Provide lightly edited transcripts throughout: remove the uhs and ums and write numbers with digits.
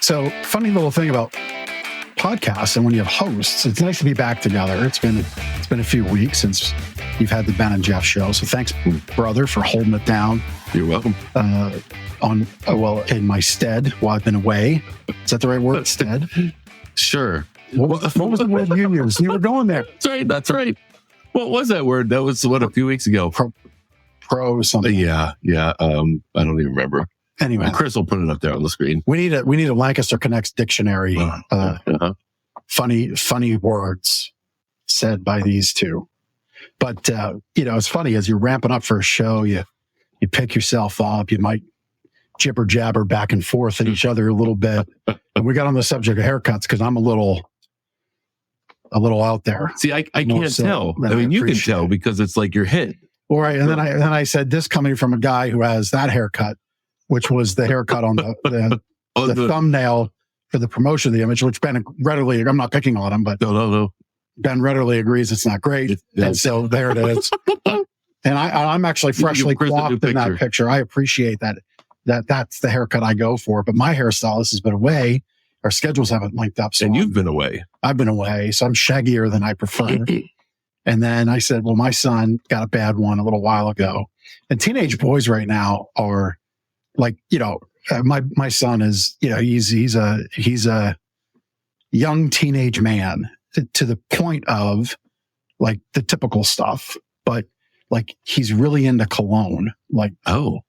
So, funny little thing about podcasts and when you have hosts, it's nice to be back together. It's been a few weeks since you've had the Ben and Jeff show. So thanks, brother, for holding it down. You're welcome. In my stead while I've been away. Is that the right word? Stead? Sure. What was the word you used? You were going there. That's right. What was that word? That was a few weeks ago. Pro something. Yeah. I don't even remember. Anyway, Chris will put it up there on the screen. We need a Lancaster Connects dictionary. Funny words said by these two. But it's funny as you're ramping up for a show, you pick yourself up. You might jibber jabber back and forth at each other a little bit. And we got on the subject of haircuts because I'm a little out there. See, I can't tell. I mean, you can tell because it's like your head. All right, and then I said this coming from a guy who has that haircut, which was the haircut on the thumbnail for the promotion of the image, which Ben readily, I'm not picking on him, but no. Ben readily agrees it's not great. And so there it is. And I'm actually freshly coiffed in that picture. I appreciate that's the haircut I go for, but my hairstylist has been away. Our schedules haven't linked up. So you've been away. I've been away. So I'm shaggier than I prefer. And then I said, well, my son got a bad one a little while ago. And teenage boys right now are like, my son is, he's a young teenage man to the point of like the typical stuff, but like he's really into cologne. Like,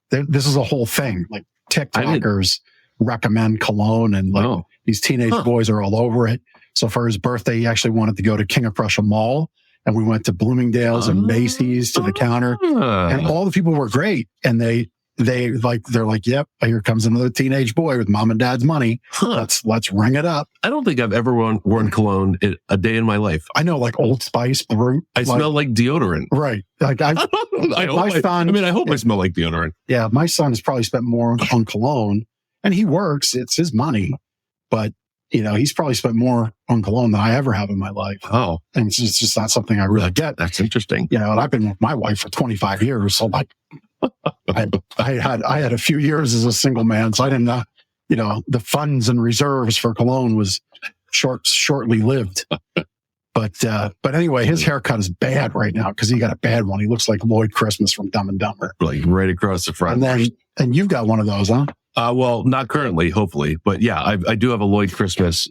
this is a whole thing. Like TikTokers recommend cologne and like these teenage boys are all over it. So for his birthday, he actually wanted to go to King of Prussia Mall. And we went to Bloomingdale's and Macy's to the counter, and all the people were great. And they're like, yep, here comes another teenage boy with mom and dad's money. Let's ring it up. I don't think I've ever worn cologne a day in my life. I know, like Old Spice, Brute. I smell like deodorant. Right. Like I hope I smell like deodorant. Yeah, my son has probably spent more on cologne, and he works. It's his money, but he's probably spent more on cologne than I ever have in my life. Oh. And it's just not something I really get. That's interesting. And I've been with my wife for 25 years. So like, I had a few years as a single man. So I didn't the funds and reserves for cologne was shortly lived. But anyway, his haircut is bad right now because he got a bad one. He looks like Lloyd Christmas from Dumb and Dumber. Like right across the front. And you've got one of those, huh? Well, not currently, hopefully, but yeah, I do have a Lloyd Christmas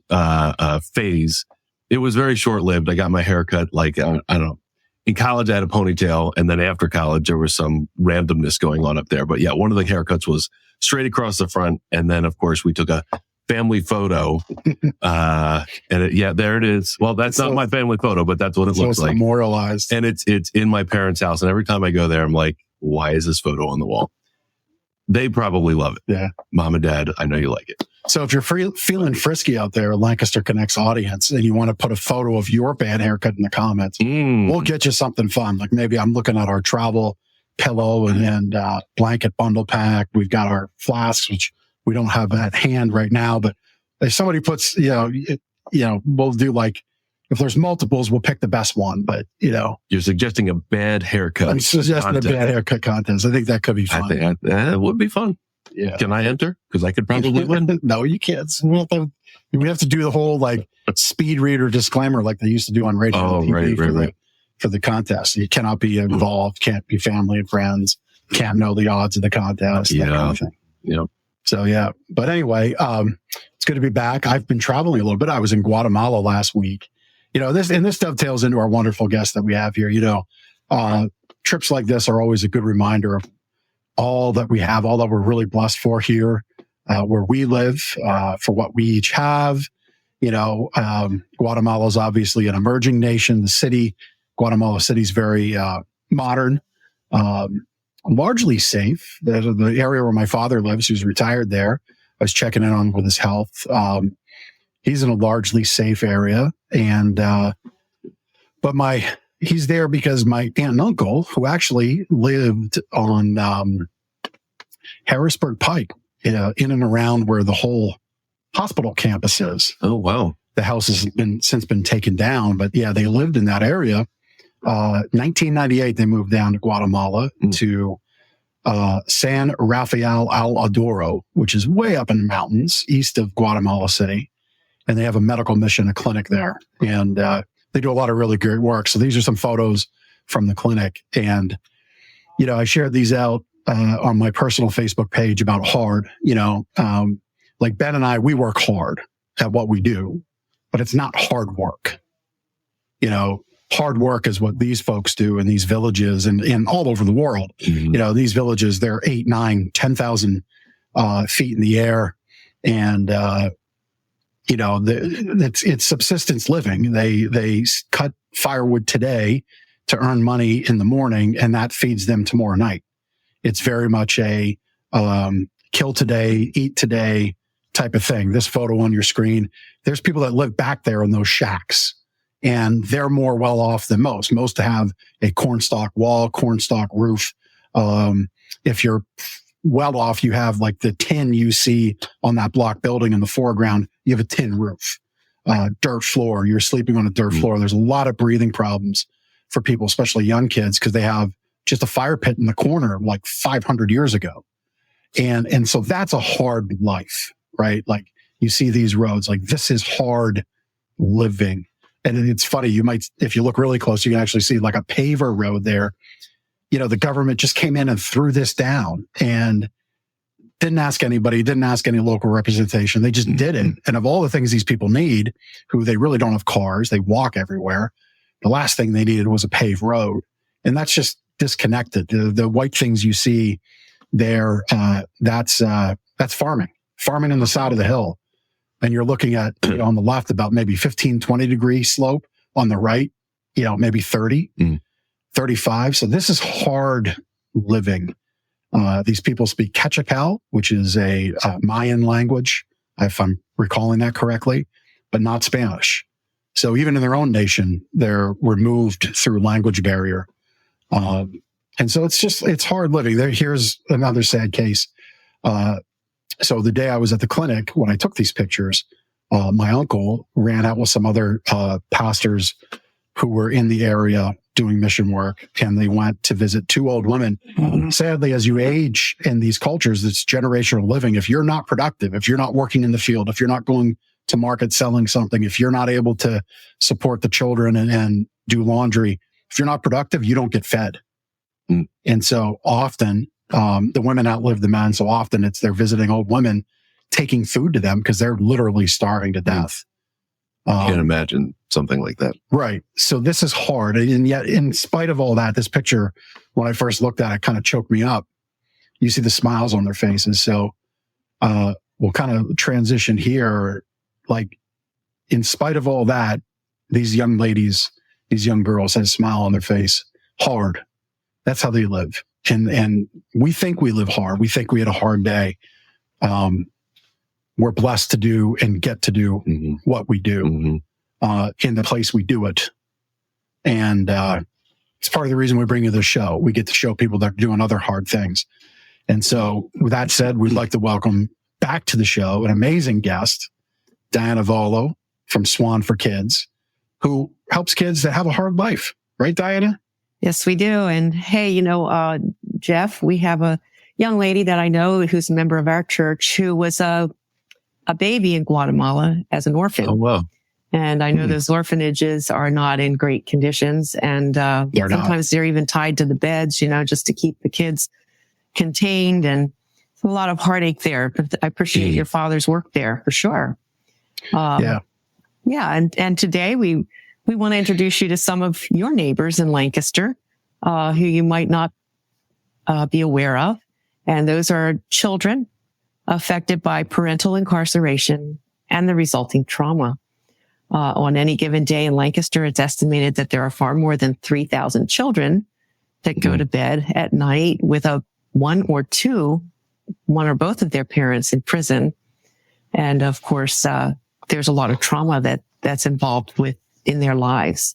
phase. It was very short-lived. I got my haircut like I don't know. In college, I had a ponytail, and then after college, there was some randomness going on up there. But yeah, one of the haircuts was straight across the front, and then of course we took a family photo, and there it is. Well, that's not my family photo, but that's what it looks like. Memorialized, and it's in my parents' house. And every time I go there, I'm like, why is this photo on the wall? They probably love it. Yeah. Mom and Dad, I know you like it. So if you're feeling frisky out there, Lancaster Connects audience, and you want to put a photo of your bad haircut in the comments, we'll get you something fun. Like maybe I'm looking at our travel pillow and blanket bundle pack. We've got our flasks, which we don't have at hand right now. But if somebody puts, we'll do like, if there's multiples, we'll pick the best one. But, you're suggesting a bad haircut. I'm suggesting a bad haircut contest. I think that could be fun. I think it would be fun. Yeah. Can I enter? Because I could probably win. No, you can't. We have to do the whole like speed reader disclaimer like they used to do on radio and TV for the contest. You cannot be involved, can't be family and friends, can't know the odds of the contest, that kind of thing. Yep. So, yeah. But anyway, it's good to be back. I've been traveling a little bit. I was in Guatemala last week. This dovetails into our wonderful guest that we have here. Trips like this are always a good reminder of all that we have, all that we're really blessed for here, where we live, for what we each have. Guatemala is obviously an emerging nation. Guatemala City is very modern, largely safe. The area where my father lives, who's retired there, I was checking in on with his health. He's in a largely safe area, and he's there because my aunt and uncle, who actually lived on Harrisburg Pike, in and around where the whole hospital campus is. Oh, wow. The house has since been taken down, but yeah, they lived in that area. 1998, they moved down to Guatemala to San Rafael al Adoro, which is way up in the mountains east of Guatemala City. And they have a medical mission, a clinic there. And they do a lot of really great work. So these are some photos from the clinic. And, I shared these out on my personal Facebook page about hard. Like Ben and I, we work hard at what we do, but it's not hard work. Hard work is what these folks do in these villages and all over the world. Mm-hmm. These villages, they're 8, 9, 10,000 feet in the air. And, it's subsistence living. They cut firewood today to earn money in the morning, and that feeds them tomorrow night. It's very much a kill today, eat today type of thing. This photo on your screen, there's people that live back there in those shacks, and they're more well off than most. Most have a cornstalk wall, cornstalk roof. If you're well off, you have like the tin you see on that block building in the foreground. You have a tin roof, dirt floor. You're sleeping on a dirt floor. There's a lot of breathing problems for people, especially young kids, because they have just a fire pit in the corner like 500 years ago. And so that's a hard life, right? Like you see these roads, like this is hard living. And it's funny, you might, if you look really close, you can actually see like a paver road there. The government just came in and threw this down and didn't ask anybody, didn't ask any local representation. They just did it. And of all the things these people need, who they really don't have cars, they walk everywhere. The last thing they needed was a paved road. And that's just disconnected. The white things you see there, that's farming on the side of the hill. And you're looking at, on the left, about maybe 15, 20 degree slope. On the right, maybe 30, 35. So this is hard living. These people speak Quechua, which is a Mayan language, if I'm recalling that correctly, but not Spanish. So even in their own nation, they're removed through language barrier. And so it's hard living. Here's another sad case. So the day I was at the clinic, when I took these pictures, my uncle ran out with some other pastors who were in the area doing mission work, and they went to visit 2 old women. Mm-hmm. Sadly, as you age in these cultures, it's generational living. If you're not productive, if you're not working in the field, if you're not going to market selling something, if you're not able to support the children and do laundry, if you're not productive, you don't get fed. Mm. And so often, the women outlive the men. So often they're visiting old women, taking food to them because they're literally starving to death. Can't imagine something like that. Right. So this is hard. And yet, in spite of all that, this picture, when I first looked at it, kind of choked me up. You see the smiles on their faces. So we'll kind of transition here. Like, in spite of all that, these young ladies, these young girls had a smile on their face. Hard. That's how they live. And we think we live hard. We think we had a hard day. We're blessed to do and get to do what we do in the place we do it. And it's part of the reason we bring you this show. We get to show people that are doing other hard things. And so with that said, we'd like to welcome back to the show an amazing guest, Diana Vuolo from SWAN4KIDS, who helps kids that have a hard life. Right, Diana? Yes, we do. And hey, Jeff, we have a young lady that I know who's a member of our church who was a baby in Guatemala as an orphan. Oh, wow. And I know those orphanages are not in great conditions. And sometimes they're even tied to the beds, just to keep the kids contained. And a lot of heartache there. But I appreciate your father's work there for sure. Yeah. And today we want to introduce you to some of your neighbors in Lancaster, who you might not be aware of. And those are children affected by parental incarceration and the resulting trauma. On any given day in Lancaster, it's estimated that there are far more than 3,000 children that go to bed at night with one or both of their parents in prison. And of course, there's a lot of trauma that's involved in their lives.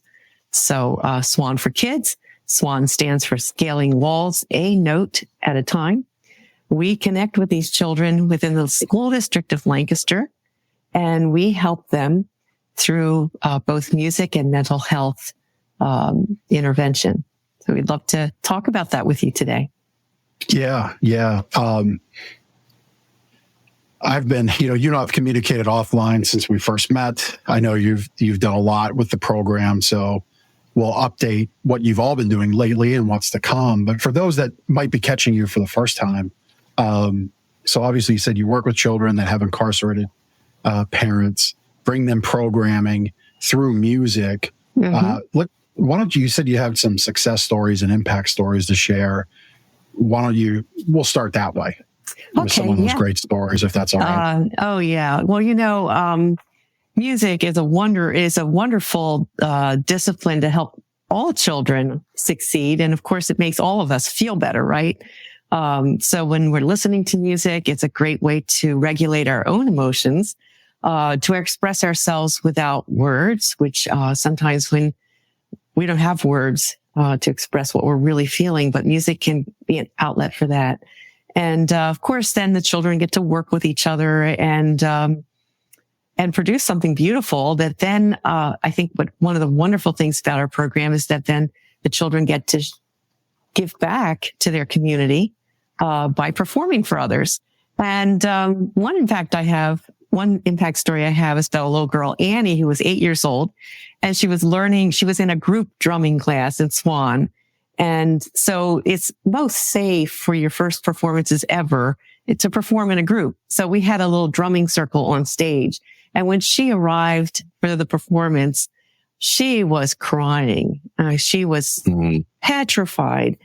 So, SWAN4KIDS, SWAN stands for Scaling Walls, a Note at a Time. We connect with these children within the school district of Lancaster, and we help them through both music and mental health intervention. So we'd love to talk about that with you today. Yeah. Yeah. I've been, you and I've communicated offline since we first met. I know you've done a lot with the program, so we'll update what you've all been doing lately and what's to come. But for those that might be catching you for the first time, so obviously you said you work with children that have incarcerated parents, bring them programming through music. Why don't you said you have some success stories and impact stories to share. Why don't we'll start that way. With some of those great stories, if that's all right. Oh yeah. Well, music is a wonderful discipline to help all children succeed. And of course, it makes all of us feel better, right? So when we're listening to music, it's a great way to regulate our own emotions, to express ourselves without words, which sometimes when we don't have words to express what we're really feeling, but music can be an outlet for that. And of course, then the children get to work with each other and produce something beautiful that then, I think one of the wonderful things about our program is that then the children get to give back to their community, by performing for others. And, one impact story I have is about a little girl, Annie, who was 8 years old, and she was in a group drumming class in SWAN. And so it's most safe for your first performances ever to perform in a group. So we had a little drumming circle on stage. And when she arrived for the performance, she was crying. She was petrified.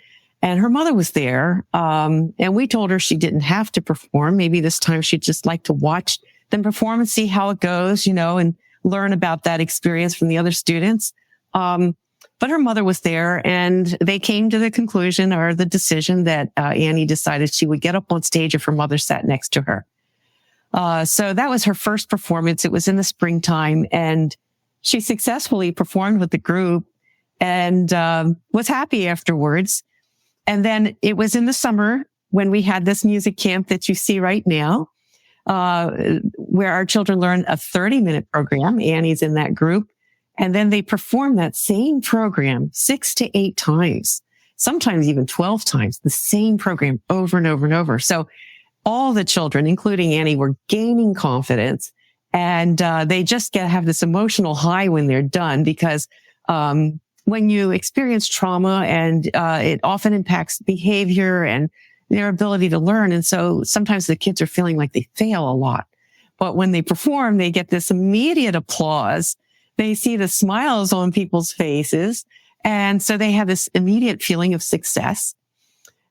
And her mother was there. And we told her she didn't have to perform. Maybe this time she'd just like to watch them perform and see how it goes, and learn about that experience from the other students. But her mother was there, and they came to the conclusion or the decision that Annie decided she would get up on stage if her mother sat next to her. So that was her first performance. It was in the springtime, and she successfully performed with the group and was happy afterwards. And then it was in the summer when we had this music camp that you see right now, where our children learn a 30-minute program. Annie's in that group. And then they perform that same program 6 to 8 times, sometimes even 12 times, the same program over and over and over. So all the children, including Annie, were gaining confidence, and they just have this emotional high when they're done, because when you experience trauma, and it often impacts behavior and their ability to learn. And so sometimes the kids are feeling like they fail a lot. But when they perform, they get this immediate applause. They see the smiles on people's faces. And so they have this immediate feeling of success.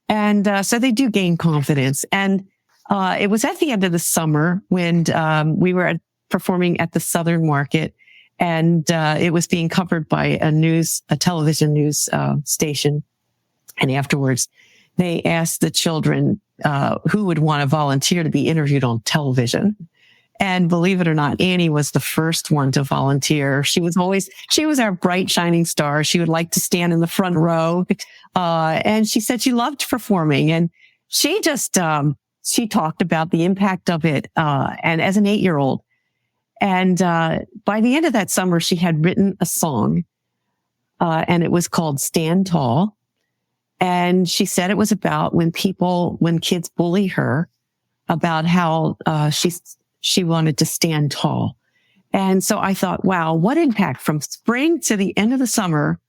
And so they do gain confidence. And it was at the end of the summer when we were performing at the Southern Market, and it was being covered by a television news station. And afterwards, they asked the children who would want to volunteer to be interviewed on television. And believe it or not, Annie was the first one to volunteer. She was our bright, shining star. She would like to stand in the front row. And she said she loved performing. And she just, she talked about the impact of it, and as an 8-year-old. And, by the end of that summer, she had written a song, and it was called Stand Tall. And she said it was about when kids bully her, about how, she wanted to stand tall. And so I thought, wow, what impact from spring to the end of the summer,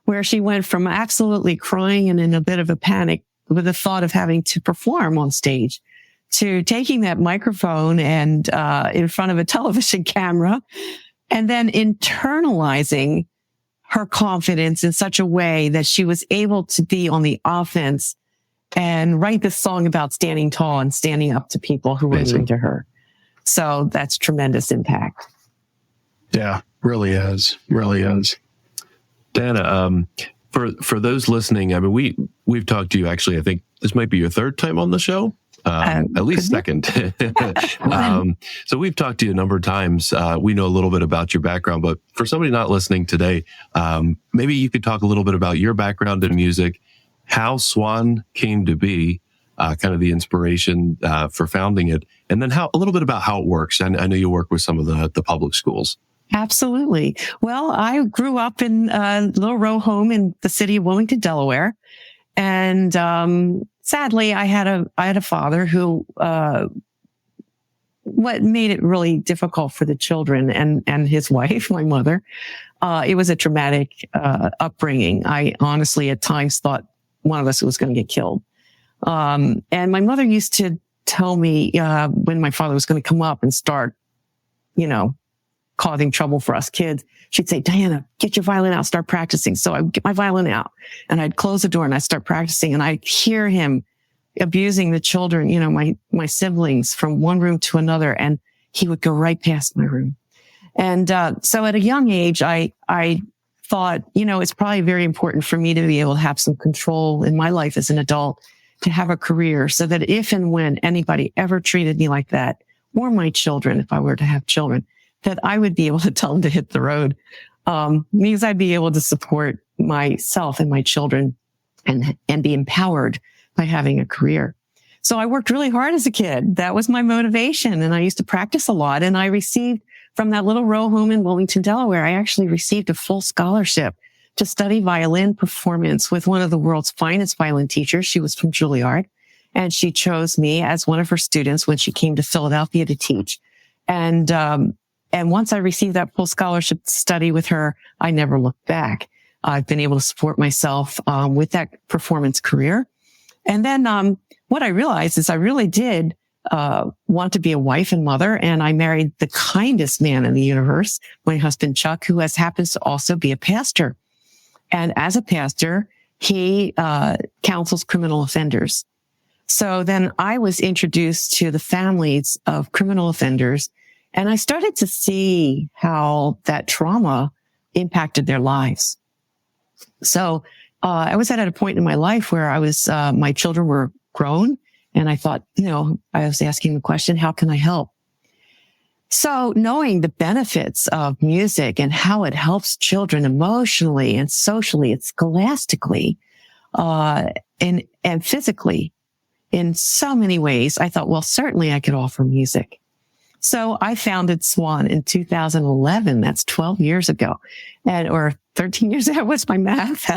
where she went from absolutely crying and in a bit of a panic with the thought of having to perform on stage, to taking that microphone and in front of a television camera, and then internalizing her confidence in such a way that she was able to be on the offense and write this song about standing tall and standing up to people who were mean to her. So that's tremendous impact. Yeah, really is. Really is. Diana, for those listening, I mean, we've talked to you, actually, I think this might be your third time on the show. At least second. So we've talked to you a number of times. We know a little bit about your background, but for somebody not listening today, maybe you could talk a little bit about your background in music, how SWAN came to be, kind of the inspiration for founding it, and then a little bit about how it works. And I know you work with some of the public schools. Absolutely. Well, I grew up in a little row home in the city of Wilmington, Delaware. And sadly, I had a father who, what made it really difficult for the children and his wife, my mother. It was a traumatic, upbringing. I honestly at times thought one of us was going to get killed. And my mother used to tell me, when my father was going to come up and start, causing trouble for us kids, she'd say, Diana, get your violin out, start practicing. So I would get my violin out and I'd close the door and I'd start practicing, and I'd hear him abusing the children, my siblings, from one room to another. And he would go right past my room. And, so at a young age, I thought, it's probably very important for me to be able to have some control in my life as an adult, to have a career, so that if and when anybody ever treated me like that, or my children, if I were to have children, that I would be able to tell them to hit the road, because I'd be able to support myself and my children and be empowered by having a career. So I worked really hard as a kid. That was my motivation. And I used to practice a lot. And I received, from that little row home in Wilmington, Delaware, I actually received a full scholarship to study violin performance with one of the world's finest violin teachers. She was from Juilliard, and she chose me as one of her students when she came to Philadelphia to teach. And once I received that full scholarship to study with her, I never looked back. I've been able to support myself with that performance career. And then what I realized is I really did want to be a wife and mother, and I married the kindest man in the universe, my husband Chuck, who happens to also be a pastor. And as a pastor, he counsels criminal offenders. So then I was introduced to the families of criminal offenders, and I started to see how that trauma impacted their lives. So I was at a point in my life where my children were grown, and I thought, I was asking the question, how can I help? So knowing the benefits of music and how it helps children emotionally and socially and scholastically, and physically in so many ways, I thought, well, certainly I could offer music. So I founded SWAN in 2011. That's 12 years ago, or 13 years ago. What's my math?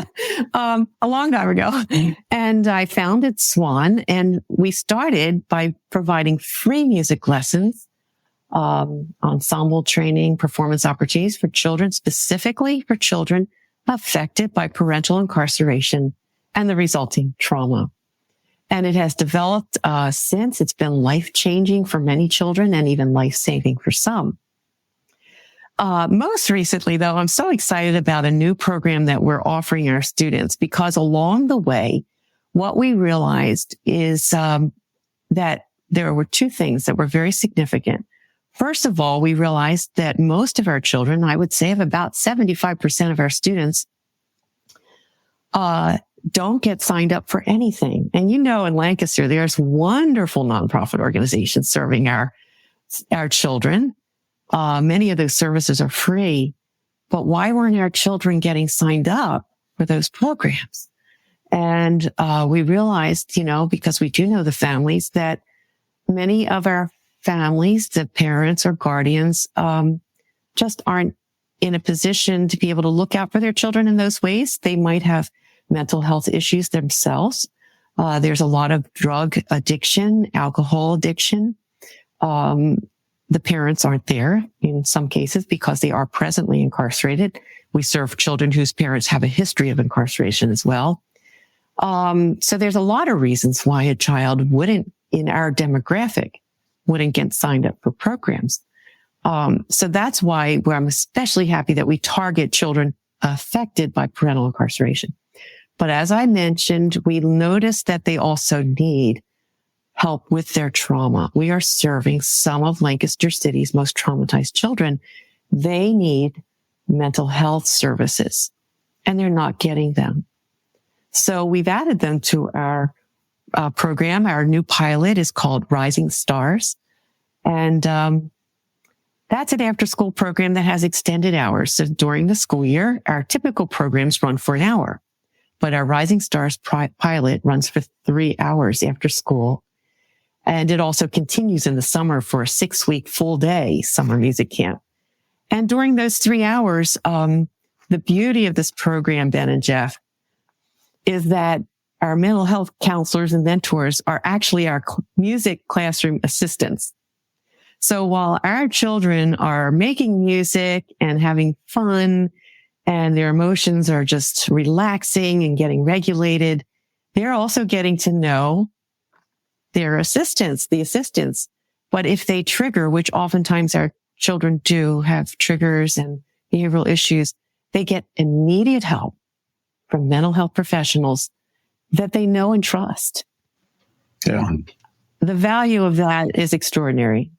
A long time ago. And I founded SWAN, and we started by providing free music lessons, ensemble training, performance opportunities for children, specifically for children affected by parental incarceration and the resulting trauma. And it has developed since. It's been life-changing for many children and even life-saving for some. Most recently, though, I'm so excited about a new program that we're offering our students, because along the way, what we realized is that there were two things that were very significant. First of all, we realized that most of our children, I would say of about 75% of our students, don't get signed up for anything. And in Lancaster, there's wonderful nonprofit organizations serving our children. Many of those services are free, but why weren't our children getting signed up for those programs? And we realized, because we do know the families, that many of our families, the parents or guardians, just aren't in a position to be able to look out for their children in those ways. They might have mental health issues themselves. There's a lot of drug addiction, alcohol addiction. The parents aren't there in some cases because they are presently incarcerated. We serve children whose parents have a history of incarceration as well. So there's a lot of reasons why a child wouldn't, in our demographic, wouldn't get signed up for programs. So that's why I'm especially happy that we target children affected by parental incarceration. But as I mentioned, we noticed that they also need help with their trauma. We are serving some of Lancaster City's most traumatized children. They need mental health services, and they're not getting them. So we've added them to our program. Our new pilot is called Rising Stars. And that's an after-school program that has extended hours. So during the school year, our typical programs run for an hour. But our Rising Stars pilot runs for 3 hours after school. And it also continues in the summer for a 6-week full day summer music camp. And during those 3 hours, the beauty of this program, Ben and Jeff, is that our mental health counselors and mentors are actually our music classroom assistants. So while our children are making music and having fun and their emotions are just relaxing and getting regulated, they're also getting to know their assistants, the assistants. But if they trigger, which oftentimes our children do have triggers and behavioral issues, they get immediate help from mental health professionals that they know and trust. Yeah. The value of that is extraordinary.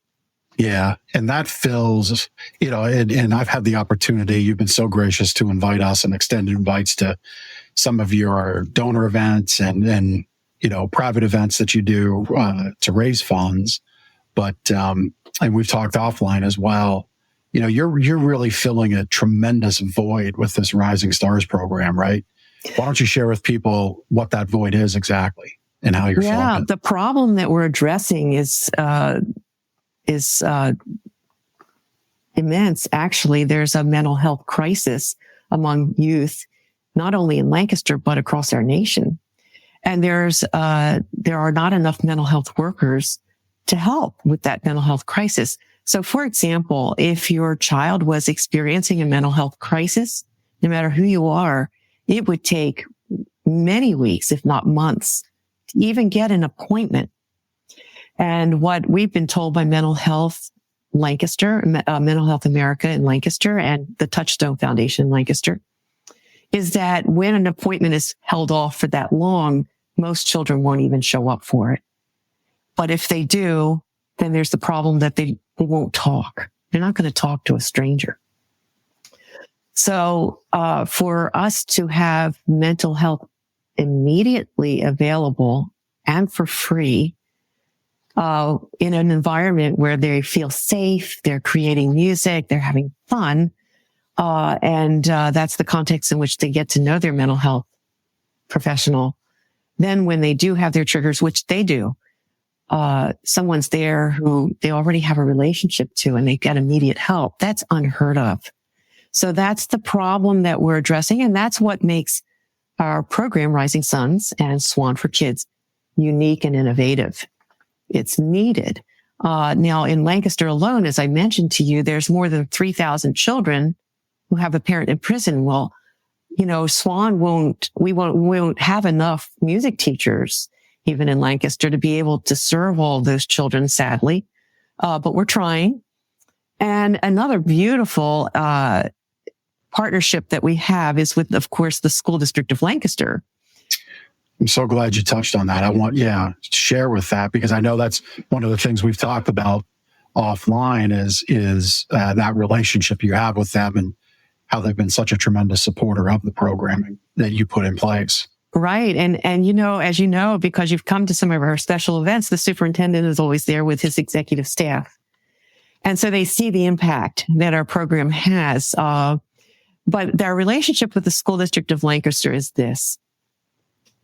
Yeah. And that fills, and I've had the opportunity, you've been so gracious to invite us and extend invites to some of your donor events and private events that you do to raise funds. But, and we've talked offline as well, you're really filling a tremendous void with this Rising Stars program, right? Why don't you share with people what that void is exactly and how you're filling it? Yeah, the problem that we're addressing is immense. Actually, there's a mental health crisis among youth, not only in Lancaster, but across our nation. And there are not enough mental health workers to help with that mental health crisis. So, for example, if your child was experiencing a mental health crisis, no matter who you are, it would take many weeks, if not months, to even get an appointment. And what we've been told by Mental Health Lancaster, Mental Health America in Lancaster, and the Touchstone Foundation in Lancaster, is that when an appointment is held off for that long, most children won't even show up for it. But if they do, then there's the problem that they won't talk. They're not going to talk to a stranger. So for us to have mental health immediately available and for free in an environment where they feel safe, they're creating music, they're having fun, and that's the context in which they get to know their mental health professional. Then when they do have their triggers, which they do, someone's there who they already have a relationship to and they get immediate help. That's unheard of. So that's the problem that we're addressing. And that's what makes our program, Rising Suns and SWAN4KIDS, unique and innovative. It's needed. Now in Lancaster alone, as I mentioned to you, there's more than 3,000 children who have a parent in prison. Well, SWAN won't have enough music teachers, even in Lancaster, to be able to serve all those children, sadly. But we're trying. And another beautiful, partnership that we have is with, of course, the School District of Lancaster. I'm so glad you touched on that. I want, share with that, because I know that's one of the things we've talked about offline is that relationship you have with them and how they've been such a tremendous supporter of the programming that you put in place. Right. And as you know, because you've come to some of our special events, the superintendent is always there with his executive staff. And so they see the impact that our program has. But their relationship with the School District of Lancaster is this.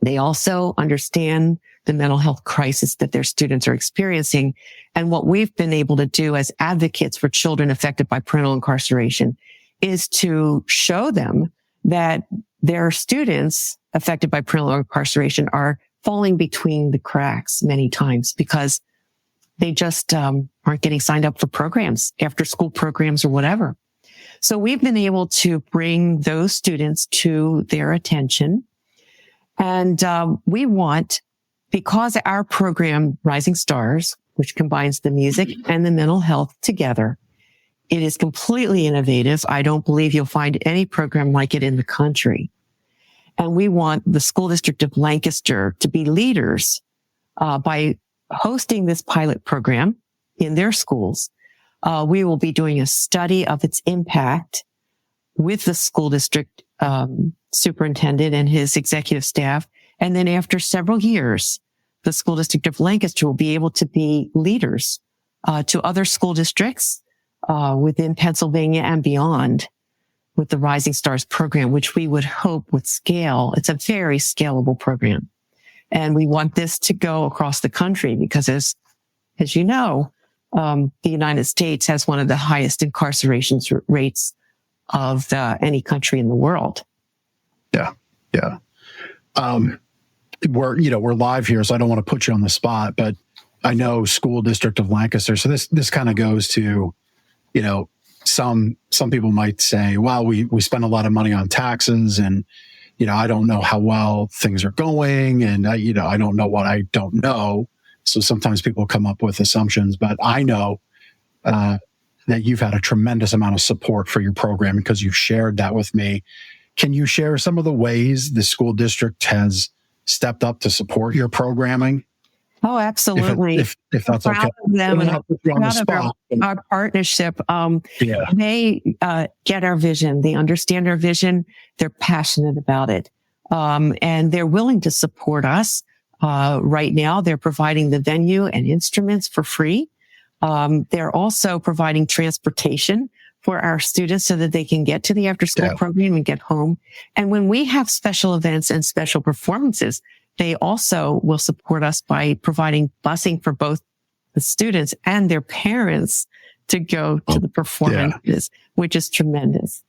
They also understand the mental health crisis that their students are experiencing. And what we've been able to do as advocates for children affected by parental incarceration is to show them that their students affected by parental incarceration are falling between the cracks many times because they just aren't getting signed up for programs, after school programs or whatever. So we've been able to bring those students to their attention. And we want, because our program, Rising Stars, which combines the music and the mental health together, it is completely innovative. I don't believe you'll find any program like it in the country. And we want the School District of Lancaster to be leaders by hosting this pilot program in their schools. We will be doing a study of its impact with the school district superintendent and his executive staff. And then after several years, the School District of Lancaster will be able to be leaders to other school districts within Pennsylvania and beyond with the Rising Stars program, which we would hope would scale. It's a very scalable program. And we want this to go across the country because as you know, the United States has one of the highest incarceration rates of any country in the world. Yeah. we're live here, so I don't want to put you on the spot, but I know school district of Lancaster. So this kind of goes to, some people might say, well, we spend a lot of money on taxes, and, I don't know how well things are going, and I don't know what I don't know. So sometimes people come up with assumptions, but I know that you've had a tremendous amount of support for your program because you've shared that with me. Can you share some of the ways the school district has stepped up to support your programming? Oh, absolutely. If that's okay. Proud of them and proud of our partnership. They get our vision. They understand our vision. They're passionate about it. And they're willing to support us. Right now, they're providing the venue and instruments for free. They're also providing transportation for our students so that they can get to the after-school program and get home. And when we have special events and special performances, they also will support us by providing busing for both the students and their parents to go to the performances, which is tremendous.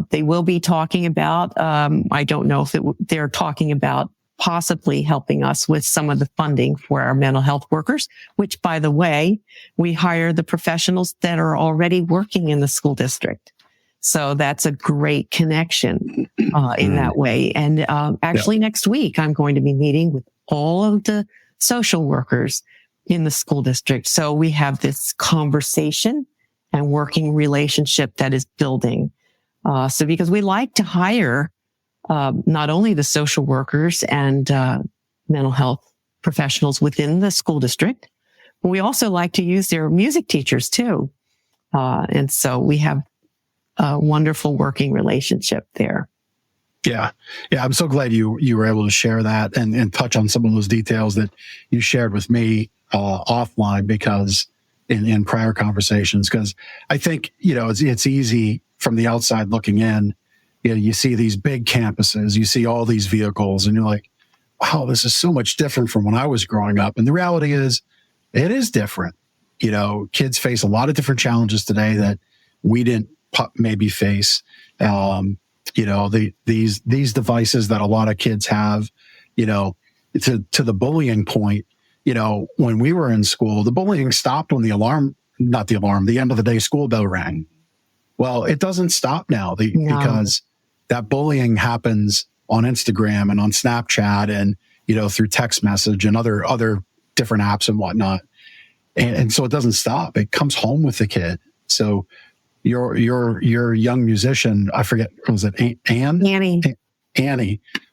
They will be talking about, I don't know if they're talking about possibly helping us with some of the funding for our mental health workers, which, by the way, we hire the professionals that are already working in the school district. So that's a great connection in that way. And actually next week, I'm going to be meeting with all of the social workers in the school district. So we have this conversation and working relationship that is building. So because we like to hire not only the social workers and mental health professionals within the school district, but we also like to use their music teachers too. And so we have a wonderful working relationship there. Yeah. I'm so glad you were able to share that and touch on some of those details that you shared with me offline, because in prior conversations, because I think, it's easy from the outside looking in. You see these big campuses, you see all these vehicles, and you're like, wow, this is so much different from when I was growing up. And the reality is, it is different. Kids face a lot of different challenges today that we didn't maybe face. These devices that a lot of kids have, to the bullying point, when we were in school, the bullying stopped when the end of the day school bell rang. Well, it doesn't stop now because that bullying happens on Instagram and on Snapchat and, through text message and other different apps and whatnot. And so it doesn't stop. It comes home with the kid. So your young musician, I forget, was it Annie,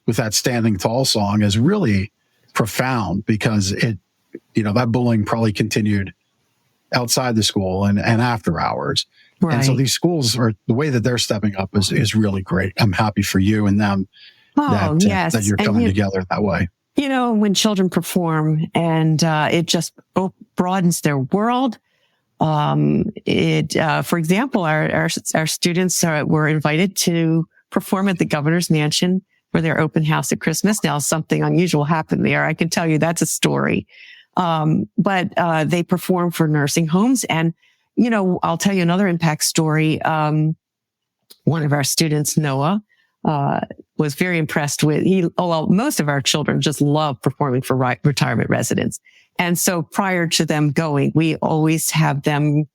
with that Standing Tall song is really profound, because that bullying probably continued outside the school and after hours. Right. And so these schools, or the way that they're stepping up is really great. I'm happy for you and them that you're coming together that way. When children perform and it just broadens their world. For example, our students were invited to perform at the governor's mansion for their open house at Christmas. Now, something unusual happened there. I can tell you that's a story. But they perform for nursing homes. And, I'll tell you another impact story. One of our students, Noah, was very impressed with, most of our children just love performing for retirement residents. And so prior to them going, we always have them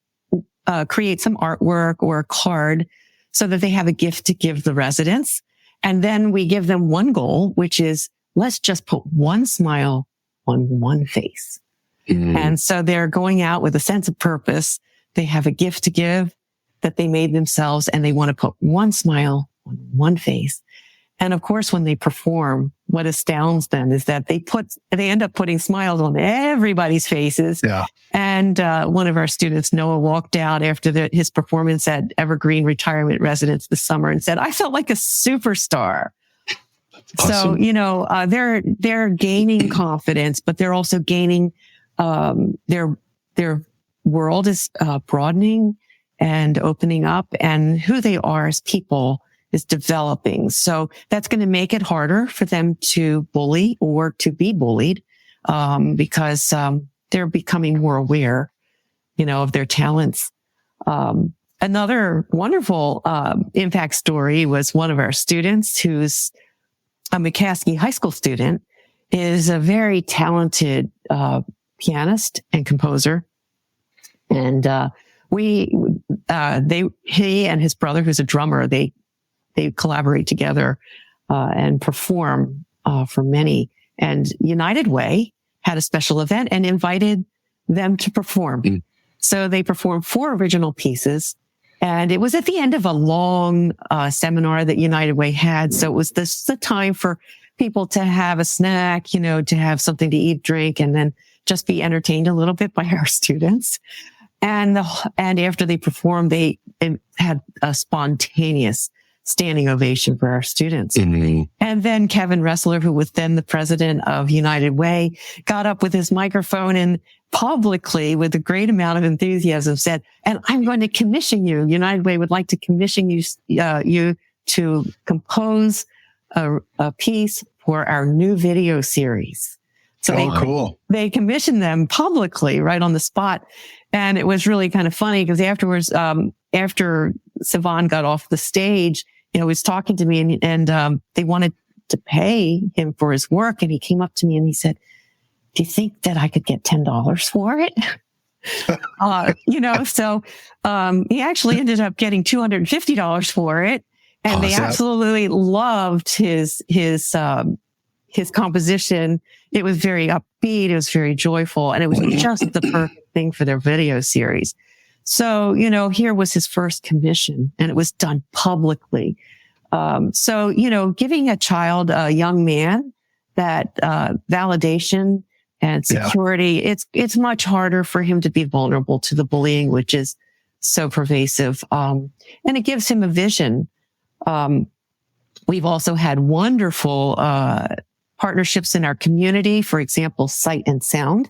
create some artwork or a card so that they have a gift to give the residents. And then we give them one goal, which is, let's just put one smile on one face. And so they're going out with a sense of purpose. They have a gift to give that they made themselves, and they want to put one smile on one face. And of course, when they perform, what astounds them is that they end up putting smiles on everybody's faces. Yeah. And one of our students, Noah, walked out after his performance at Evergreen Retirement Residence this summer and said, I felt like a superstar. Awesome. So, they're gaining confidence, but they're also gaining, their world is broadening and opening up, and who they are as people is developing. So that's going to make it harder for them to bully or to be bullied, because, they're becoming more aware, of their talents. Another wonderful, impact story was one of our students who's a McCaskey High School student, is a very talented pianist and composer. And he and his brother, who's a drummer, they collaborate together and perform for many. And United Way had a special event and invited them to perform. So they performed 4 original pieces. And it was at the end of a long seminar that United Way had. So it was the time for people to have a snack, to have something to eat, drink, and then just be entertained a little bit by our students. And after they performed, they had a spontaneous standing ovation for our students. Mm-hmm. And then Kevin Ressler, who was then the president of United Way, got up with his microphone and publicly, with a great amount of enthusiasm, said, "And I'm going to commission you. United Way would like to commission you to compose a piece for our new video series." So cool. They commissioned them publicly right on the spot. And it was really kind of funny because afterwards, after Savan got off the stage, he was talking to me and they wanted to pay him for his work. And he came up to me and he said, "Do you think that I could get $10 for it?" So he actually ended up getting $250 for it. And they absolutely loved his composition. It was very upbeat. It was very joyful. And it was just the perfect thing for their video series. So, here was his first commission and it was done publicly. Giving a child, a young man, that validation and security, it's much harder for him to be vulnerable to the bullying, which is so pervasive. And it gives him a vision. We've also had wonderful partnerships in our community. For example, Sight and Sound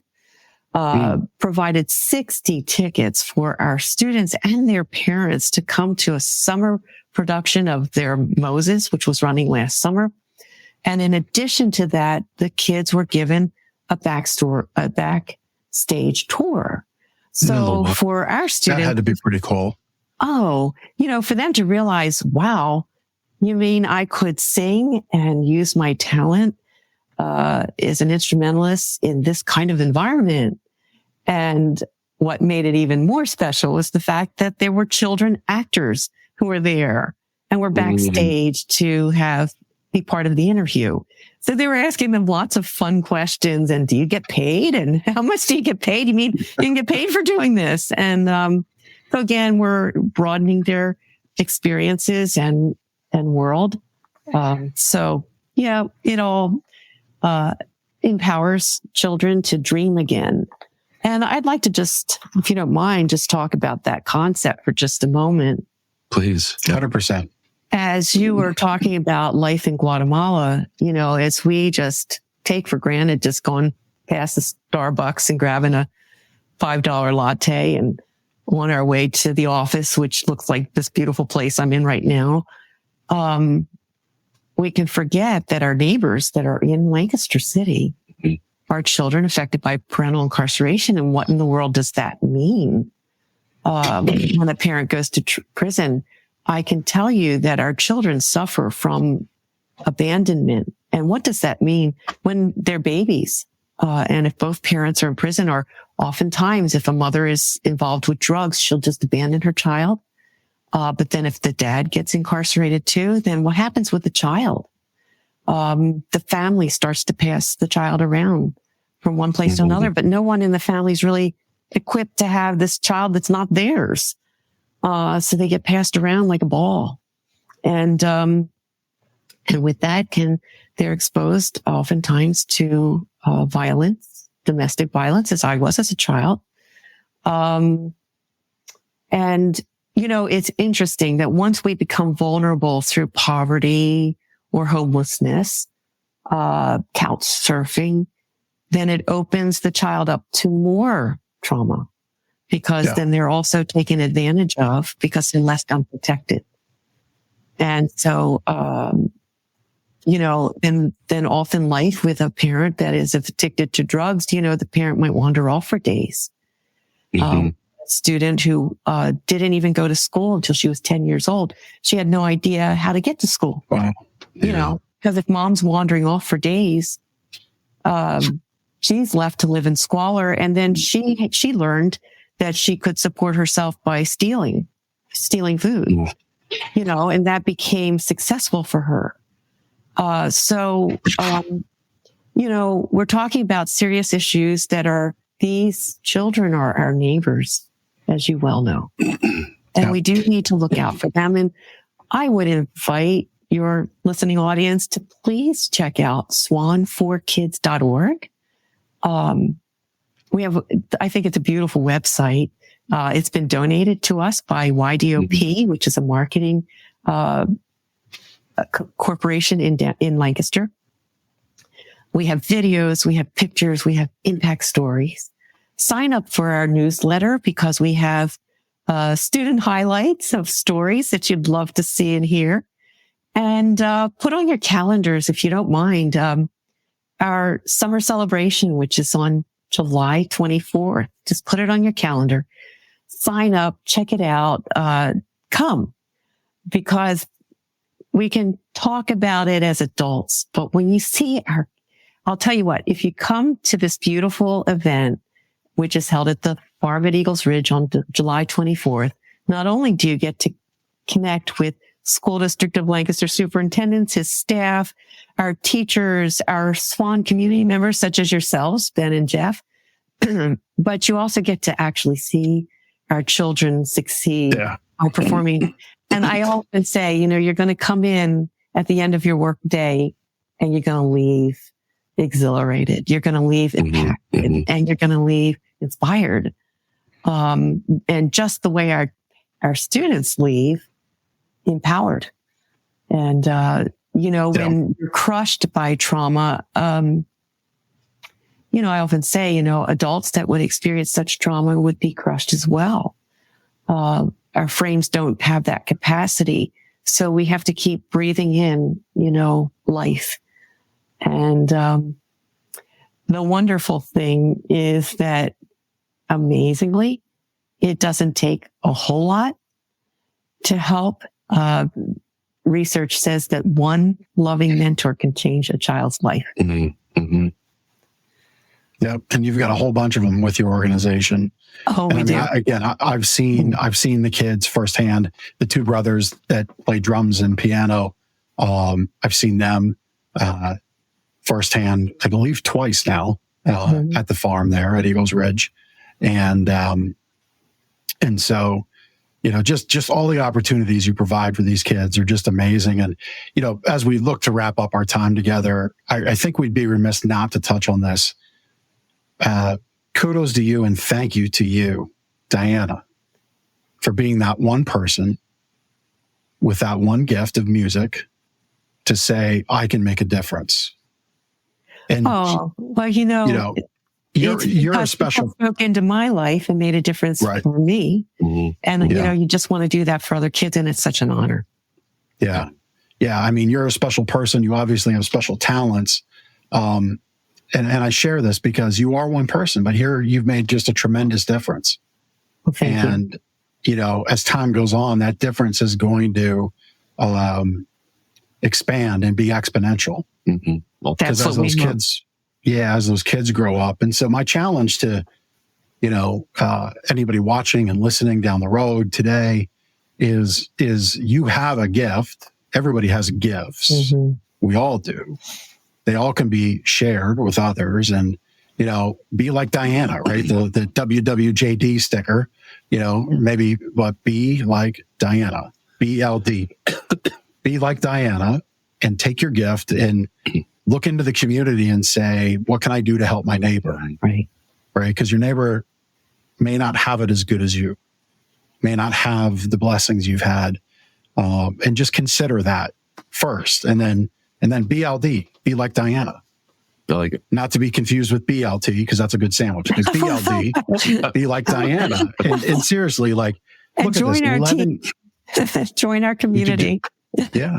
provided 60 tickets for our students and their parents to come to a summer production of their Moses, which was running last summer. And in addition to that, the kids were given a backstage tour. So for our students, that had to be pretty cool. For them to realize, wow, you mean I could sing and use my talent as an instrumentalist in this kind of environment? And what made it even more special was the fact that there were children actors who were there and were backstage to be part of the interview. So they were asking them lots of fun questions. And do you get paid? And how much do you get paid? You mean you can get paid for doing this? And so again, we're broadening their experiences and world. It all empowers children to dream again. And I'd like to just, if you don't mind, just talk about that concept for just a moment. Please. 100%. As you were talking about life in Guatemala, as we just take for granted just going past the Starbucks and grabbing a $5 latte and on our way to the office, which looks like this beautiful place I'm in right now, we can forget that our neighbors that are in Lancaster City are children affected by parental incarceration. And what in the world does that mean? When a parent goes to prison, I can tell you that our children suffer from abandonment. And what does that mean when they're babies? And if both parents are in prison, or oftentimes if a mother is involved with drugs, she'll just abandon her child. But then if the dad gets incarcerated too, then what happens with the child? The family starts to pass the child around from one place to another, but no one in the family is really equipped to have this child that's not theirs. So they get passed around like a ball. And with that they're exposed oftentimes to, violence, domestic violence, as I was as a child. It's interesting that once we become vulnerable through poverty or homelessness, couch surfing, then it opens the child up to more trauma. Because then they're also taken advantage of because they're less unprotected. And so, then often life with a parent that is addicted to drugs, the parent might wander off for days. A student who didn't even go to school until she was 10 years old. She had no idea how to get to school. Wow. Because if mom's wandering off for days, she's left to live in squalor. And then she learned that she could support herself by stealing food, and that became successful for her. We're talking about serious issues these children are our neighbors, as you well know. And we do need to look out for them. And I would invite your listening audience to please check out SWAN4KIDS.org. I think it's a beautiful website. It's been donated to us by YDOP, which is a marketing corporation in Lancaster. We have videos, we have pictures, we have impact stories. Sign up for our newsletter because we have student highlights of stories that you'd love to see and hear. And put on your calendars, if you don't mind, our summer celebration, which is on July 24th. Just put it on your calendar. Sign up, check it out, come, because we can talk about it as adults. But when you see I'll tell you what, if you come to this beautiful event, which is held at the farm at Eagles Ridge on July 24th, not only do you get to connect with School District of Lancaster superintendents, his staff, our teachers, our SWAN community members, such as yourselves, Ben and Jeff, but you also get to actually see our children succeed by performing. And I often say, you're going to come in at the end of your work day and you're going to leave exhilarated. You're going to leave impacted and you're going to leave inspired. And just the way our students leave empowered. And, when you're crushed by trauma, I often say, adults that would experience such trauma would be crushed as well. Our frames don't have that capacity. So we have to keep breathing in, life. And the wonderful thing is that amazingly, it doesn't take a whole lot to help. Research says that one loving mentor can change a child's life. Yep. And you've got a whole bunch of them with your organization. Oh, we do. I've seen the kids firsthand, the two brothers that play drums and piano. I've seen them, firsthand, I believe twice now, at the farm there at Eagles Ridge. And so, just all the opportunities you provide for these kids are just amazing. And, as we look to wrap up our time together, I think we'd be remiss not to touch on this. Kudos to you and thank you to you, Diana, for being that one person with that one gift of music to say, I can make a difference. And, you're a special. Spoke into my life and made a difference for me. And, you just want to do that for other kids. And it's such an honor. Yeah. Yeah. I mean, you're a special person. You obviously have special talents. And I share this because you are one person, but here you've made just a tremendous difference. Well, thank you. As time goes on, that difference is going to expand and be exponential. Well, that's as those kids, as those kids grow up. And so my challenge to, anybody watching and listening down the road today is you have a gift. Everybody has gifts. We all do. They all can be shared with others and, be like Diana, right? The WWJD sticker, maybe, but be like Diana, BLD, be like Diana and take your gift and look into the community and say, what can I do to help my neighbor? Right. Right. Because your neighbor may not have it as good as you, may not have the blessings you've had. And just consider that first. And then BLD, be like Diana. I like it. Not to be confused with BLT, because that's a good sandwich. Because BLD, be like Diana. And seriously, look at this. Our team. Join our community. Yeah.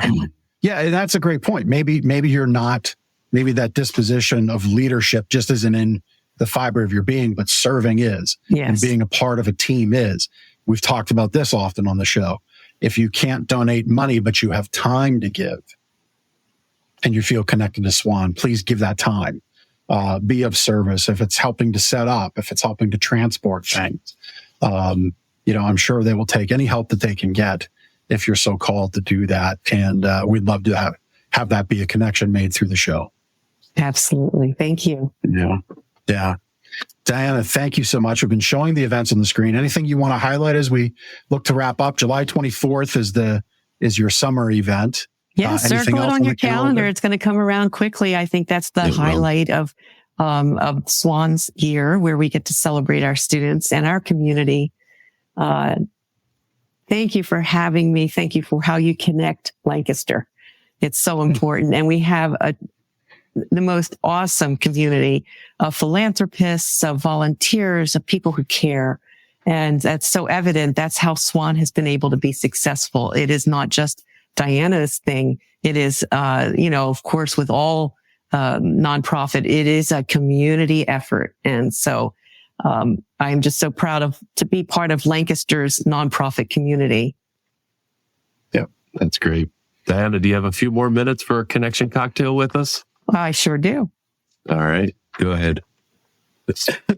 Yeah. And that's a great point. Maybe you're not, maybe that disposition of leadership just isn't in the fiber of your being, but serving is. Yes. And being a part of a team is. We've talked about this often on the show. If you can't donate money, but you have time to give, and you feel connected to SWAN, please give that time. be of service, if it's helping to set up, if it's helping to transport things, I'm sure they will take any help that they can get if you're so called to do that. And we'd love to have that be a connection made through the show. Absolutely. Thank you. Yeah. Diana, thank you so much. We've been showing the events on the screen. Anything you want to highlight as we look to wrap up? July 24th is your summer event. Yeah, circle it on your calendar. It's going to come around quickly. I think that's the highlight of SWAN's year, where we get to celebrate our students and our community. Thank you for having me. Thank you for how you connect Lancaster. It's so important. And we have the most awesome community of philanthropists, of volunteers, of people who care. And that's so evident. That's how SWAN has been able to be successful. It is not just Diana's thing. It is, of course, with all nonprofit, it is a community effort. And so I'm just so proud to be part of Lancaster's nonprofit community. Yep, that's great. Diana, do you have a few more minutes for a connection cocktail with us? I sure do. All right, go ahead.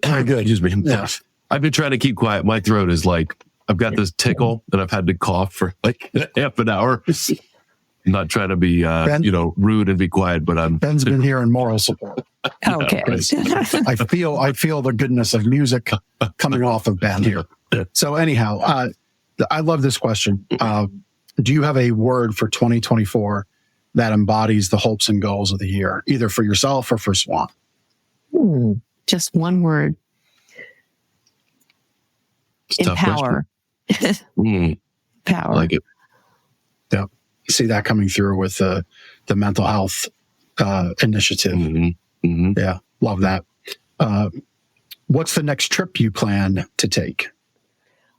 Very good. Excuse me. Yeah. I've been trying to keep quiet. My throat is like, I've got this tickle and I've had to cough for like half an hour. I'm not trying to be, rude and be quiet, but Ben's been here in moral support. Okay. I feel the goodness of music coming off of Ben here. So anyhow, I love this question. Do you have a word for 2024 that embodies the hopes and goals of the year, either for yourself or for SWAN? Just one word. Empower. Power. I like it. Yeah. You see that coming through with the mental health initiative. Mm-hmm. Mm-hmm. Yeah. Love that. What's the next trip you plan to take?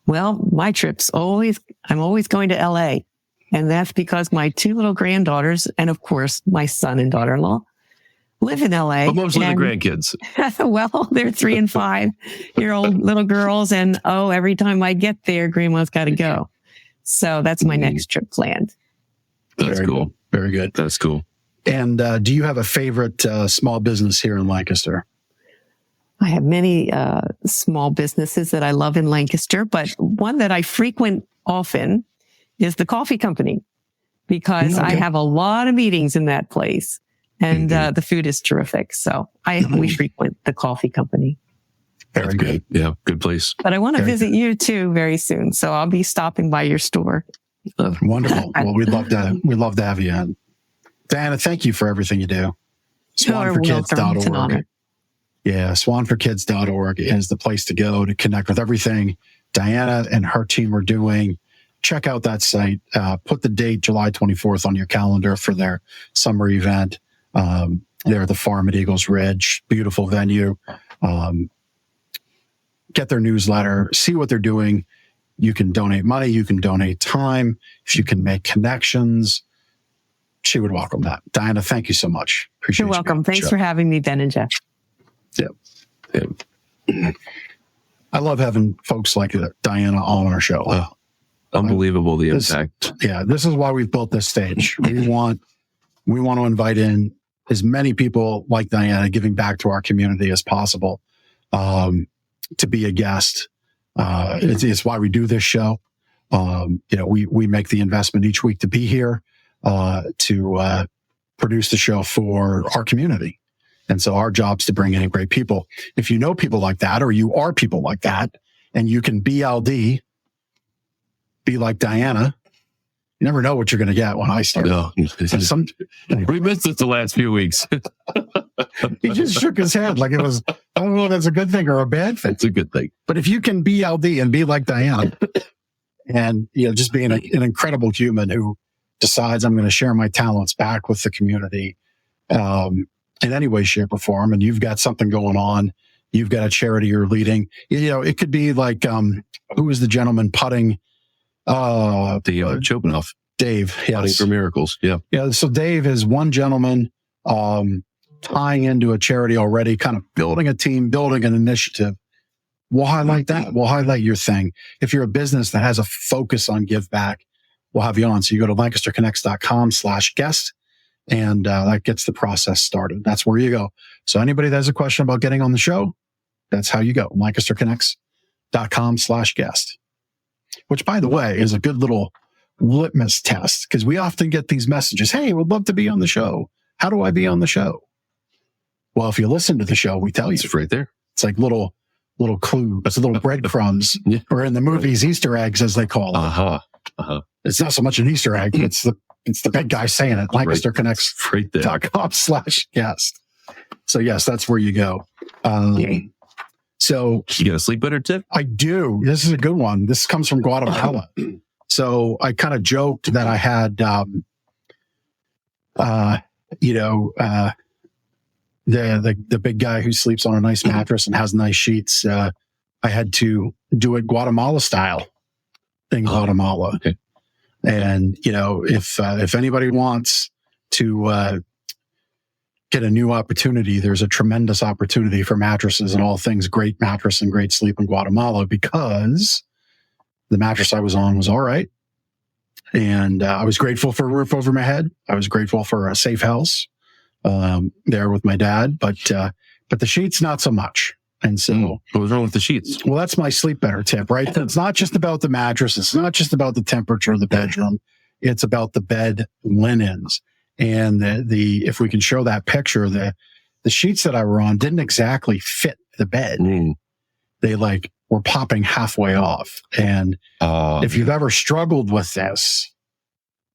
Well, my trip's I'm always going to LA. And that's because my two little granddaughters, and of course, my son and daughter-in-law, live in LA. But mostly the grandkids. Well, they're 3 and 5-year-old little girls. And every time I get there, grandma's got to go. So that's my next trip planned. That's cool. Very good. That's cool. And do you have a favorite small business here in Lancaster? I have many small businesses that I love in Lancaster, but one that I frequent often is the coffee company, because I have a lot of meetings in that place, and the food is terrific. So we frequent the coffee company. Very good. Yeah, good place. But I want to visit you too very soon, so I'll be stopping by your store. Wonderful. Well, we'd love to have you in. Diana, thank you for everything you do. SWAN4KIDS.org. Yeah, SWAN4KIDS.org is the place to go to connect with everything Diana and her team are doing. Check out that site. Put the date, July 24th, on your calendar for their summer event. They're at the farm at Eagles Ridge. Beautiful venue. Get their newsletter. See what they're doing. You can donate money. You can donate time. If you can make connections, she would welcome that. Diana, thank you so much. Appreciate you. You're welcome. Thanks for having me, Ben and Jeff. Yeah. I love having folks like Diana on our show. Unbelievable, the impact. This is why we've built this stage. We want to invite in as many people like Diana giving back to our community as possible to be a guest. It's why we do this show. We make the investment each week to be here to produce the show for our community. And so our job's to bring in great people. If you know people like that, or you are people like that, and you can BLD, be like Diana, you never know what you're going to get when I start. No. We missed it the last few weeks. He just shook his head like it was, I don't know if that's a good thing or a bad thing. It's a good thing. But if you can BLD and be like Diana, and just being an incredible human who decides I'm going to share my talents back with the community in any way, shape, or form, and you've got something going on, you've got a charity you're leading. It could be like, who was the gentleman putting? Chopinoff. Dave. Yes. Putting for Miracles. Yeah. Yeah. So Dave is one gentleman tying into a charity already, kind of building a team, building an initiative. We'll highlight that. We'll highlight your thing. If you're a business that has a focus on give back, we'll have you on. So you go to LancasterConnects.com/guest. And that gets the process started. That's where you go. So anybody that has a question about getting on the show, that's how you go. lancasterconnects.com/guest, which, by the way, is a good little litmus test, because we often get these messages. Hey, we'd love to be on the show. How do I be on the show? Well, if you listen to the show, we tell you. It's right there. It's like little clues, it's little breadcrumbs, or in the movies, Easter eggs, as they call it. It's not so much an Easter egg. It's the big guy saying it. lancasterconnects.com/guest. So yes, that's where you go. So you get a sleep better tip? I do. This is a good one. This comes from Guatemala. So I kind of joked that I had, the big guy who sleeps on a nice mattress and has nice sheets. I had to do it Guatemala style in Guatemala. Okay. And, if anybody wants to get a new opportunity, there's a tremendous opportunity for mattresses and all things great mattress and great sleep in Guatemala, because the mattress I was on was all right. And I was grateful for a roof over my head. I was grateful for a safe house there with my dad, but the sheets, not so much. And so what was wrong with the sheets? Well, that's my sleep better tip, right? It's not just about the mattress. It's not just about the temperature of the bedroom. It's about the bed linens. And if we can show that picture, the sheets that I were on didn't exactly fit the bed. They were popping halfway off. And if you've ever struggled with this,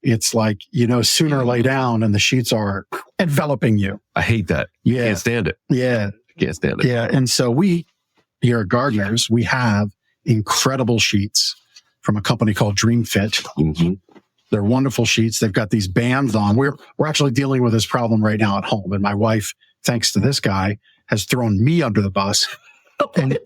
it's like, sooner lay down and the sheets are enveloping you. I hate that. Yeah. Can't stand it. Yeah. Can't stand it. Yeah. And so we, here at Gardeners, we have incredible sheets from a company called Dream Fit. Mm-hmm. They're wonderful sheets. They've got these bands on. We're actually dealing with this problem right now at home. And my wife, thanks to this guy, has thrown me under the bus and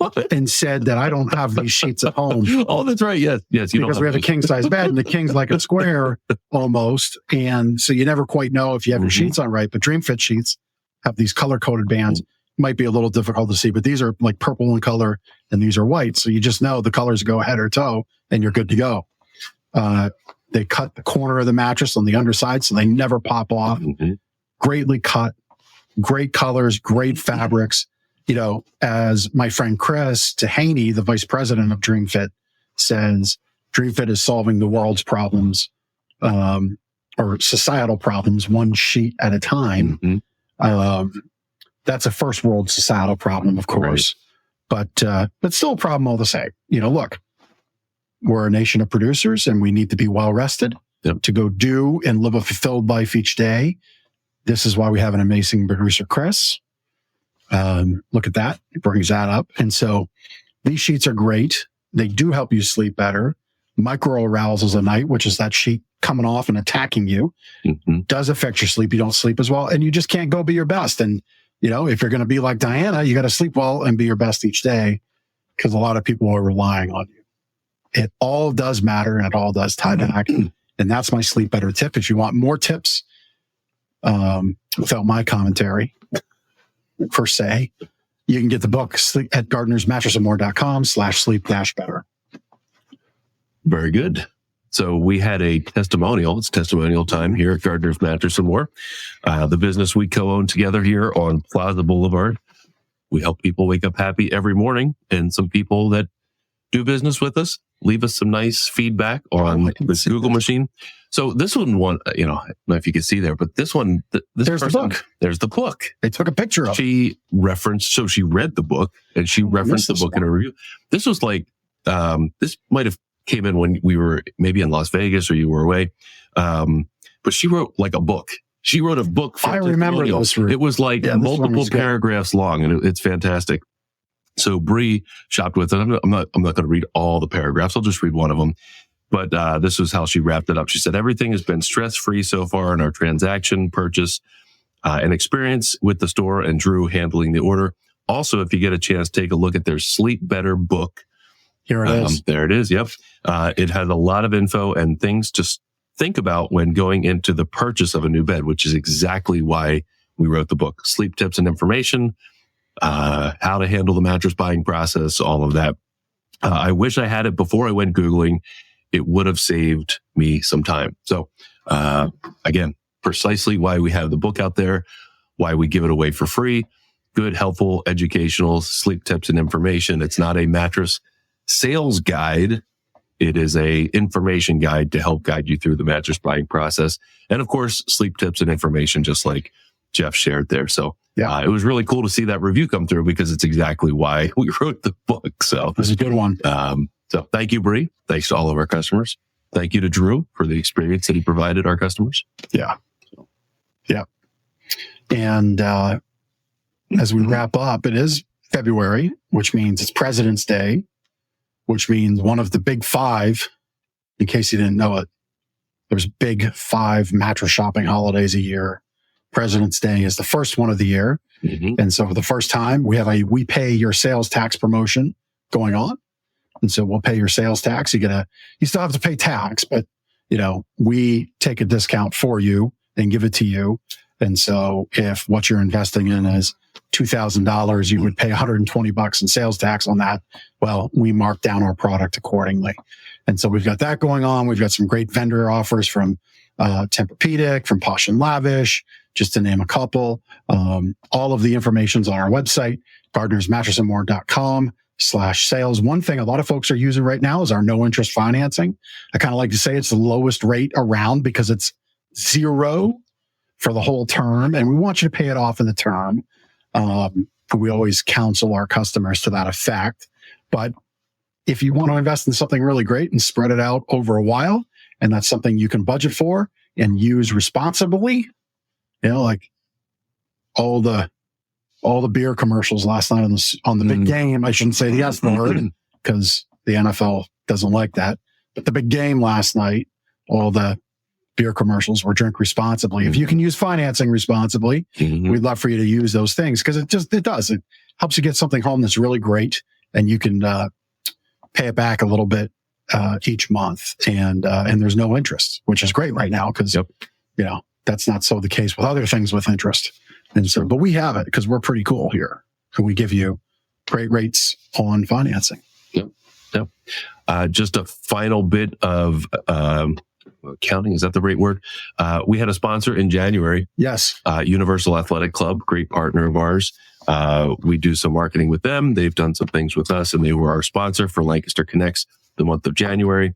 said that I don't have these sheets at home. Oh, that's right. Yes. Yes. Because we have a king size bed and the king's like a square almost. And so you never quite know if you have your sheets on right. But Dream Fit sheets have these color coded bands. Might be a little difficult to see, but these are like purple in color and these are white. So you just know the colors go head or toe and you're good to go. They cut the corner of the mattress on the underside so they never pop off. Greatly cut, great colors, great fabrics. As my friend Chris Tehaney, the vice president of Dream Fit, says, Dream Fit is solving the world's problems, or societal problems, one sheet at a time. That's a first world societal problem, of course, but still a problem all the same. Look, we're a nation of producers and we need to be well rested to go do and live a fulfilled life each day. This is why we have an amazing producer, Chris. Look at that. He brings that up. And so these sheets are great. They do help you sleep better. Micro arousals at night, which is that sheet coming off and attacking you, does affect your sleep. You don't sleep as well and you just can't go be your best. And if you're going to be like Diana, you got to sleep well and be your best each day, because a lot of people are relying on you. It all does matter and it all does tie back. And that's my sleep better tip. If you want more tips, without my commentary per se, you can get the book at gardenersmattressandmore.com/sleep-better. Very good. So we had a testimonial. It's testimonial time here at Gardener's Mattress and More, the business we co-own together here on Plaza Boulevard. We help people wake up happy every morning, and some people that do business with us leave us some nice feedback on the Google machine. So this one, I don't know if you can see there, but this one, there's the book. There's the book. They took a picture of it. She read the book and she referenced the book in a review. This was like, this might have came in when we were maybe in Las Vegas or you were away. But she wrote like a book. She wrote a book. I remember those. It was like multiple paragraphs long, and it's fantastic. So Bree shopped with it. I'm not going to read all the paragraphs. I'll just read one of them. But this is how she wrapped it up. She said, everything has been stress-free so far in our transaction, purchase, and experience with the store and Drew handling the order. Also, if you get a chance, take a look at their Sleep Better book. Here it is. There it is. Yep. It has a lot of info and things to think about when going into the purchase of a new bed, which is exactly why we wrote the book. Sleep tips and information, how to handle the mattress buying process, all of that. I wish I had it before I went Googling. It would have saved me some time. So, again, precisely why we have the book out there, why we give it away for free. Good, helpful, educational sleep tips and information. It's not a mattress sales guide. It is a information guide to help guide you through the mattress buying process. And of course, sleep tips and information, just like Jeff shared there. So it was really cool to see that review come through because it's exactly why we wrote the book. So it was a good one. So thank you, Bree. Thanks to all of our customers. Thank you to Drew for the experience that he provided our customers. Yeah. Yeah. And as we wrap up, it is February, which means it's President's Day, which means one of the big five, in case you didn't know it, there's big 5 mattress shopping holidays a year. President's Day is the first one of the year. Mm-hmm. And so for the first time, we have a We Pay Your Sales Tax promotion going on. And so we'll pay your sales tax. You still have to pay tax, but we take a discount for you and give it to you. And so if what you're investing in is $2,000, you would pay $120 in sales tax on that. Well, we mark down our product accordingly. And so we've got that going on. We've got some great vendor offers from Tempur-Pedic, from Posh and Lavish, just to name a couple. All of the information's on our website, gardnersmattressandmore.com/sales. One thing a lot of folks are using right now is our no interest financing. I kind of like to say it's the lowest rate around because it's 0 for the whole term. And we want you to pay it off in the term. We always counsel our customers to that effect. But if you want to invest in something really great and spread it out over a while, and that's something you can budget for and use responsibly, like all the beer commercials last night on the big game. I shouldn't say the S word because the NFL doesn't like that. But the big game last night, all the beer commercials were drink responsibly. If you can use financing responsibly, we'd love for you to use those things because it helps you get something home that's really great, and you can pay it back a little bit each month, and there's no interest, which is great right now because that's not so the case with other things with interest. And so, but we have it because we're pretty cool here, and we give you great rates on financing. Yep. Just a final bit of accounting. Is that the right word? We had a sponsor in January. Yes. Universal Athletic Club, great partner of ours. We do some marketing with them. They've done some things with us, and they were our sponsor for Lancaster Connects the month of January.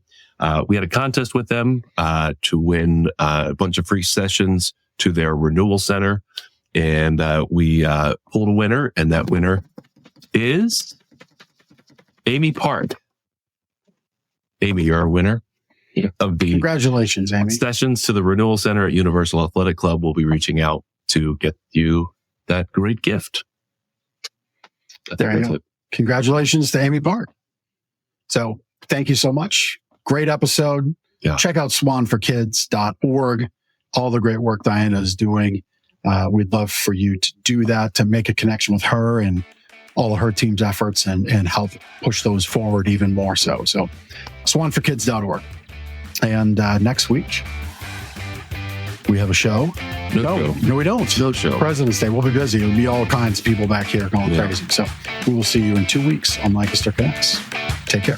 We had a contest with them to win a bunch of free sessions to their renewal center. And we pulled a winner, and that winner is Amy Park. Amy, you're our winner of the congratulations, Amy. Sessions to the Renewal Center at Universal Athletic Club. Will be reaching out to get you that great gift. There you go. Congratulations to Amy Park. So thank you so much. Great episode. Yeah. Check out SWAN4KIDS.org. All the great work Diana is doing. We'd love for you to do that, to make a connection with her and all of her team's efforts and help push those forward even more so. So SWAN4KIDS.org. And next week, we have a show. No, we don't. No show. President's Day. We'll be busy. There'll be all kinds of people back here going crazy. So we will see you in 2 weeks on Lancaster Connects. Take care.